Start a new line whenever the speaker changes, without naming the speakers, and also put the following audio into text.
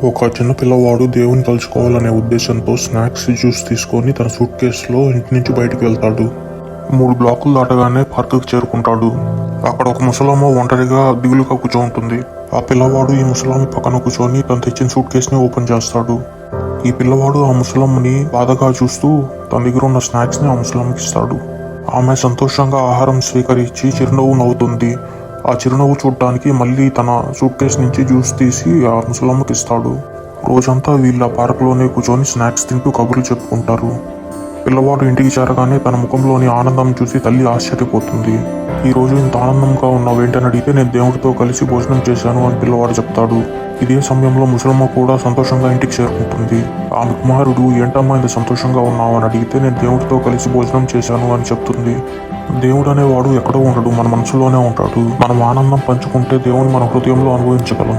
ఒక చిన్న పిల్లవాడు దేవుని తలుచుకోవాలనే ఉద్దేశంతో స్నాక్స్ జ్యూస్ తీసుకొని తన సూట్ కేసులో ఇంటి నుంచి బయటికి వెళ్తాడు. 3 బ్లాకులు దాటగానే పార్కుకి చేరుకుంటాడు. అక్కడ ఒక ముసలమ్మ ఒంటరిగా దిగులుగా కూర్చోంటుంది. ఆ పిల్లవాడు ఈ ముసలమ్మ పక్కన కూర్చొని తను తెచ్చిన సూట్ కేసుని ఓపెన్ చేస్తాడు. ఈ పిల్లవాడు ఆ ముసలమ్మని బాధగా చూస్తూ తన దగ్గర ఉన్న స్నాక్స్ ని ఆ ముసలమ్మకి ఇస్తాడు. ఆమె సంతోషంగా ఆహారం స్వీకరించి చిరునవ్వు నవ్వుతుంది. ఆ చిరునవ్వు చూడటానికి మళ్ళీ తన సూట్ కేసు నుంచి జ్యూస్ తీసి ఆ ముసలమ్మకి ఇస్తాడు. రోజంతా వీళ్ళ పార్కులోనే కూర్చొని స్నాక్స్ తింటూ కబుర్లు చెప్పుకుంటారు. పిల్లవాడు ఇంటికి చేరగానే తన ముఖంలోని ఆనందం చూసి తల్లి ఆశ్చర్యపోతుంది. ఈ రోజు ఇంత ఆనందంగా ఉన్నావేంటని అడిగితే నేను దేవుడితో కలిసి భోజనం చేశాను అని పిల్లవాడు చెప్తాడు. ఇదే సమయంలో ముసలమ్మ కూడా సంతోషంగా ఇంటికి చేరుకుంటుంది. ఆమె కుమారుడు ఏంటమ్మా ఇంత సంతోషంగా ఉన్నావు అని అడిగితే నేను దేవుడితో కలిసి భోజనం చేశాను అని చెప్తుంది. దేవుడు అనేవాడు ఎక్కడో ఉండడు, మన మనసులోనే ఉంటాడు. మనం ఆనందం పంచుకుంటే దేవుని మన హృదయంలో అనుభవించగలం.